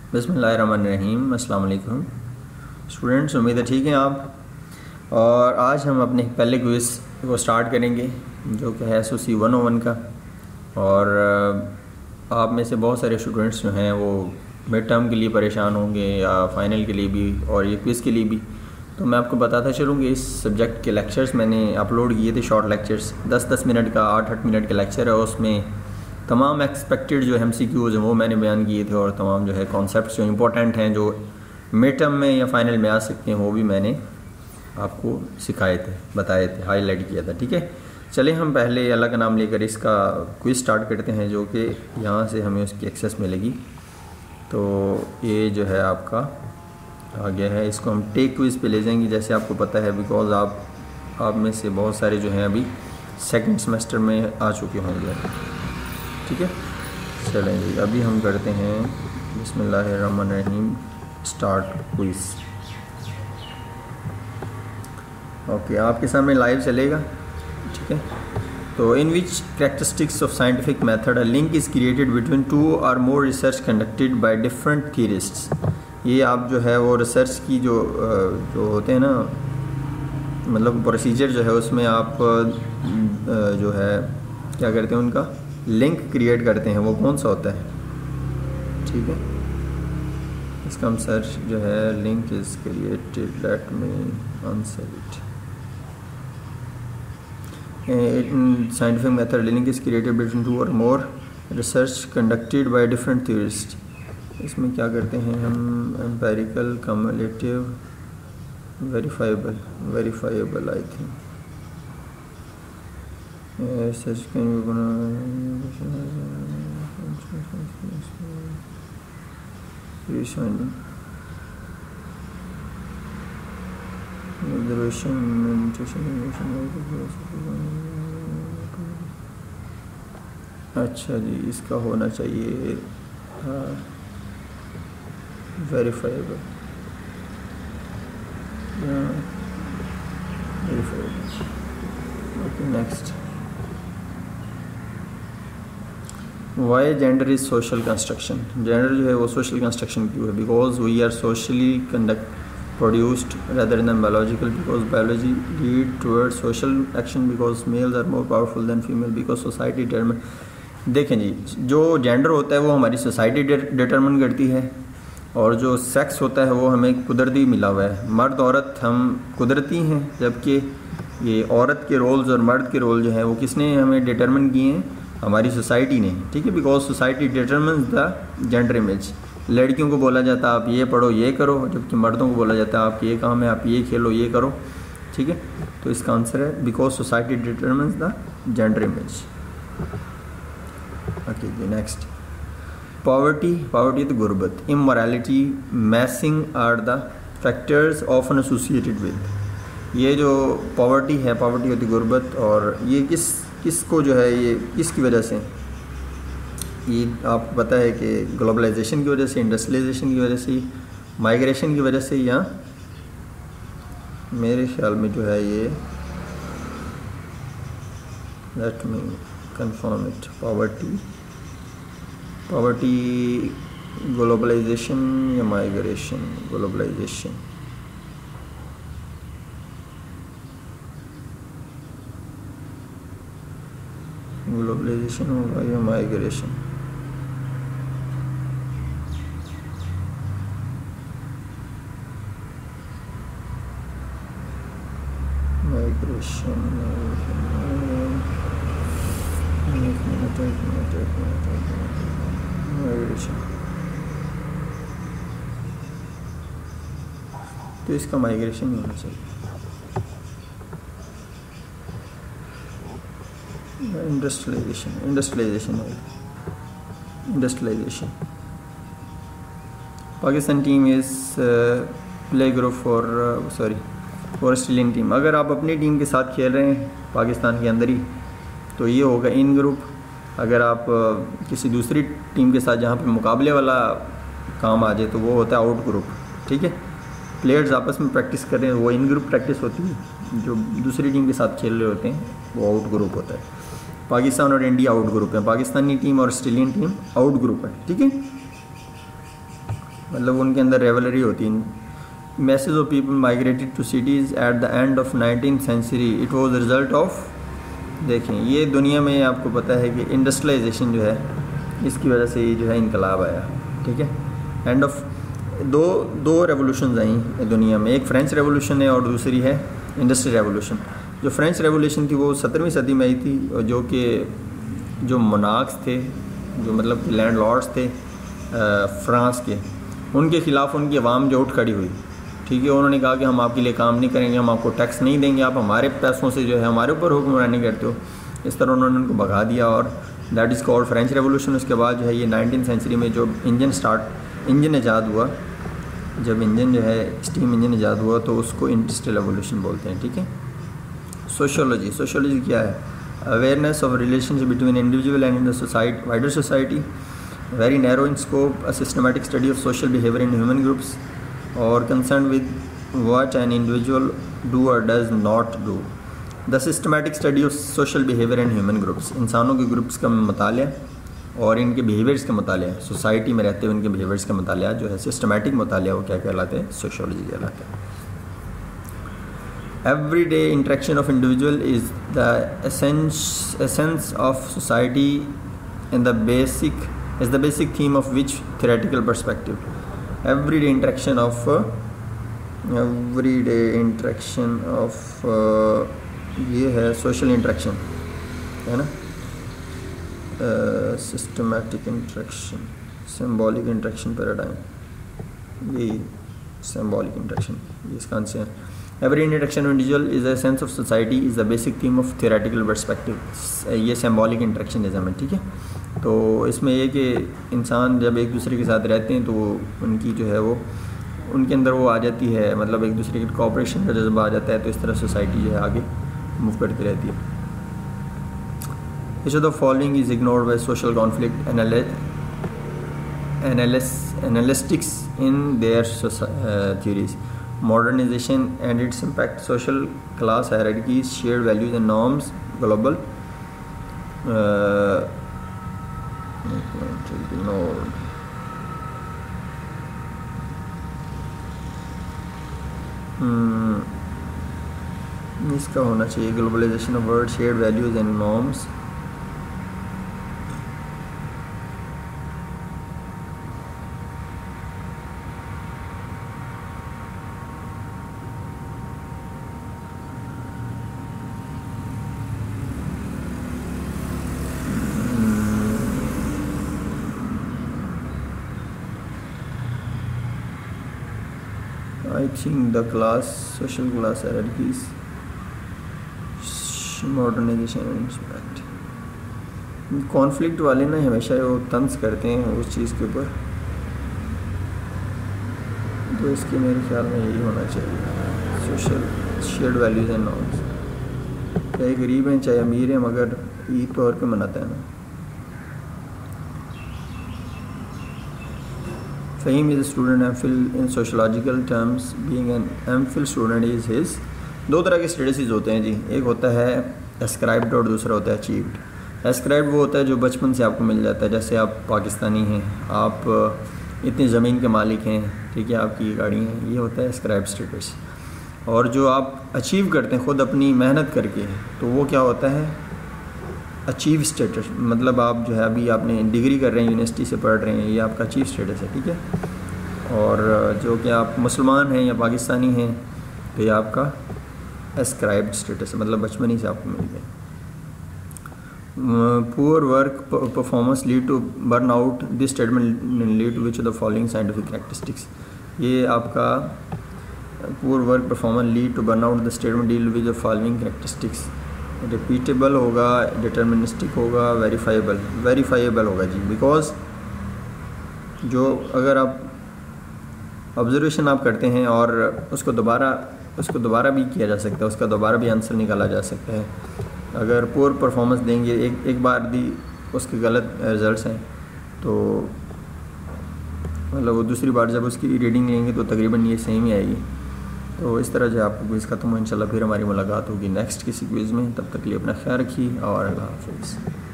बिस्मिल्लाहिर्रहमानिर्रहीम। अस्सलाम वालेकुम स्टूडेंट्स, उम्मीद है ठीक हैं आप। और आज हम अपने पहले क्विज़ को स्टार्ट करेंगे जो कि है SOC 101 का। और आप में से बहुत सारे स्टूडेंट्स जो हैं वो मिड टर्म के लिए परेशान होंगे या फाइनल के लिए भी और ये क्विज़ के लिए भी। तो मैं आपको बताता चलूँ कि इस सब्जेक्ट के लेक्चर्स मैंने अपलोड किए थे, शॉर्ट लेक्चर्स 10-10 मिनट का 8-8 मिनट का लेक्चर है। उसमें तमाम एक्सपेक्टेड जो MCQs हैं वो मैंने बयान किए थे और तमाम जो है कॉन्सेप्ट्स जो इंपॉर्टेंट हैं जो मिड टर्म में या फाइनल में आ सकते हैं वो भी मैंने आपको सिखाए थे, बताए थे, हाईलाइट किया था। ठीक है, चलिए हम पहले अल्लाह का नाम लेकर इसका क्विज़ स्टार्ट करते हैं जो कि यहाँ से हमें उसकी एक्सेस मिलेगी। तो ये जो है आपका आ गया है, इसको हम टेक क्विज़ पे ले जाएंगे जैसे आपको पता है, बिकॉज आप में से बहुत सारे जो हैं अभी सेकंड सेमेस्टर में आ चुके होंगे। ठीक है, चलें जी, अभी हम करते हैं बिस्मिल्लाहिर्रहमानिर्रहीम स्टार्ट क्विज़। ओके, आपके सामने लाइव चलेगा। ठीक है, तो in which characteristics of scientific method a link is created between 2 और more research conducted by different theorists. ये आप जो है वो रिसर्च की जो होते हैं ना, मतलब प्रोसीजर जो है उसमें आप जो है क्या करते हैं, उनका लिंक क्रिएट करते हैं, वो कौन सा होता है। ठीक है, इसका हम सर्च जो है link is created, let me answer it. In scientific method link is created between 2 और more research conducted by different theorist. इसमें क्या करते हैं हम, empirical, cumulative, verifiable I think. Such can be अच्छा जी, इसका होना चाहिए verifiable. Okay, next. Why gender is social construction. Gender जो है वो सोशल कंस्ट्रक्शन क्यों है? Because we are socially produced rather than biological, because biology lead towards social action, because males are more powerful than female, because society determine। देखें जी, जो gender होता है वो हमारी सोसाइटी डिटरमिन करती है और जो सेक्स होता है वो हमें कुदरती मिला हुआ है। मर्द औरत हम कुदरती हैं, जबकि ये औरत के रोल्स और मर्द के रोल जो हैं वो किसने हमें डिटरमिन किए हैं? हमारी सोसाइटी ने। ठीक है, because society determines the gender image. लड़कियों को बोला जाता है आप ये पढ़ो ये करो, जबकि मर्दों को बोला जाता है आप ये काम है, आप ये खेलो ये करो। ठीक है, तो इसका आंसर है because society determines the gender image. Okay जी, नेक्स्ट। पॉवर्टी तो गुर्बत, immorality, messing are the factors often associated with. ये जो पॉवर्टी है, पॉवर्टी होती गुर्बत, और ये किसको जो है ये किसकी वजह से, ये आपको पता है कि ग्लोबलाइजेशन की वजह से, इंडस्ट्रियलाइजेशन की वजह से, माइग्रेशन की वजह से, या मेरे ख्याल में जो है ये, let me confirm it, poverty globalisation या माइग्रेशन। ग्लोबलाइजेशन होगा या माइग्रेशन? माइग्रेशन तो इसका माइग्रेशन ही होना चाहिए। Industrialisation. Pakistan team is play group for Australian team. अगर आप अपनी टीम के साथ खेल रहे हैं पाकिस्तान के अंदर ही तो ये होगा इन ग्रुप। अगर आप किसी दूसरी टीम के साथ जहाँ पे मुकाबले वाला काम आ जाए तो वो होता है आउट ग्रुप। ठीक है, प्लेयर्स आपस में प्रैक्टिस कर रहे हैं वो इन ग्रुप प्रैक्टिस होती है, जो दूसरी टीम के साथ खेल रहे होते हैं वो आउट ग्रुप होता है। पाकिस्तान और इंडिया आउट ग्रुप है, पाकिस्तानी टीम और ऑस्ट्रेलियन टीम आउट ग्रुप है। ठीक है, मतलब उनके अंदर रेवलरी होती है। Message of people migrated to cities at the end of 19th century, it was result of, देखें ये दुनिया में आपको पता है कि इंडस्ट्रियलाइजेशन जो है इसकी वजह से ये जो है इनकलाब आया, ठीक है। एंड ऑफ दो रेवोल्यूशन आई दुनिया में, एक फ्रेंच रेवोल्यूशन है और दूसरी है इंडस्ट्रियल रेवोल्यूशन। जो फ्रेंच रेवोल्यूशन थी वो 17वीं सदी में आई थी, और जो मोनार्क्स थे, जो मतलब कि लैंड लॉर्ड्स थे फ्रांस के, उनके ख़िलाफ़ उनकी आवाम जो उठ खड़ी हुई, ठीक है। उन्होंने कहा कि हम आपके लिए काम नहीं करेंगे, हम आपको टैक्स नहीं देंगे, आप हमारे पैसों से जो है हमारे ऊपर हुक्मरानी करते हो। इस तरह उन्होंने उनको भगा दिया और that is called French revolution. उसके बाद जो है ये 19th सेंचुरी में जो इंजन ईजाद हुआ, जब इंजन जो है स्टीम इंजन ईजाद हुआ तो उसको इंडस्ट्रियल रेवोल्यूशन बोलते हैं, ठीक है। सोशोलॉजी क्या है? Awareness of relationship between individual and the society, wider society, very narrow in scope, a systematic study of social behaviour in human groups और concern with what an individual do और does not do. The systematic study of social behaviour and human groups, इंसानों के groups का मुतालिया और इनके behaviours का मुतालिया, society में रहते हुए उनके बिहेवियर्स का मुतालिया जो है सिस्टमैटिक मुतालिया, वो क्या कहलाते हैं? सोशियोलॉजी कहलाते हैं। Everyday interaction of individual is the essence of society and is the basic theme of which theoretical perspective. Everyday interaction of ये है सोशल इंटरेक्शन, है ना। Systematic interaction, symbolic interaction paradigm, यही सिंबॉलिक इंटरेक्शन, ये इसका answer है। Every interaction of individual is a sense of society is the basic theme of theoretical perspective. ये symbolic interactionism है, ठीक है। तो इसमें ये कि इंसान जब एक दूसरे के साथ रहते हैं तो उनकी जो है वो उनके अंदर वो आ जाती है, मतलब एक दूसरे के कोऑपरेशन का जज्बा आ जाता है, तो इस तरह सोसाइटी जो है आगे मूव करती रहती है। Each of the following is ignored by social conflict analytics in their theories. Modernization and its impact, social class hierarchies, shared values and norms, global ignored. इसका होना चाहिए globalisation of world, shared values and norms. I think the social class hierarchies, modernization and impact. Conflict वाले ना हमेशा वो तंज करते हैं उस चीज़ के ऊपर, तो इसके मेरे ख्याल में यही होना चाहिए, social shared values and norms. चाहे गरीब हैं चाहे अमीर हैं, मगर ईद तौर पे मनाता है ना। Fahim is a student MPhil in sociological terms. Being an MPhil student is his, दो तरह के स्टेटसेस होते हैं जी, एक होता है एस्क्राइब्ड और दूसरा होता है अचीव्ड। एस्क्राइब्ड वो होता है जो बचपन से आपको मिल जाता है, जैसे आप पाकिस्तानी हैं, आप इतनी ज़मीन के मालिक हैं, ठीक है, आपकी गाड़ी है, ये होता है एस्क्राइब्ड स्टेटस। और जो आप अचीव करते हैं खुद अपनी मेहनत करके, तो वो क्या होता है? Achieve status. मतलब आप जो है अभी आपने डिग्री कर रहे हैं, यूनिवर्सिटी से पढ़ रहे हैं, ये आपका अचीव स्टेटस है, ठीक है। और जो कि आप मुसलमान हैं या पाकिस्तानी हैं, तो ये आपका एस्क्राइब्ड स्टेटस है, मतलब बचपन ही से आपको मिल गया। Poor work performance lead to burn out, this statement lead to which of the following scientific characteristics. ये आपका poor work performance lead to burn out, the statement deal with the following characteristics. Repeatable होगा, deterministic होगा, verifiable होगा जी, because जो अगर आप observation आप करते हैं और उसको दोबारा भी किया जा सकता है, उसका दोबारा भी आंसर निकाला जा सकता है। अगर पुअर परफॉर्मेंस देंगे, एक बार दी उसके गलत रिजल्ट्स हैं, तो मतलब वो दूसरी बार जब उसकी रीडिंग लेंगे तो तकरीबन ये सेम ही आएगी। तो इस तरह जो आपको क्विज़ ख़त्म हो, इंशाल्लाह फिर हमारी मुलाकात होगी नेक्स्ट किसी क्विज़ में। तब तक के लिए अपना ख्याल रखिए और अल्लाह हाफ़िज़।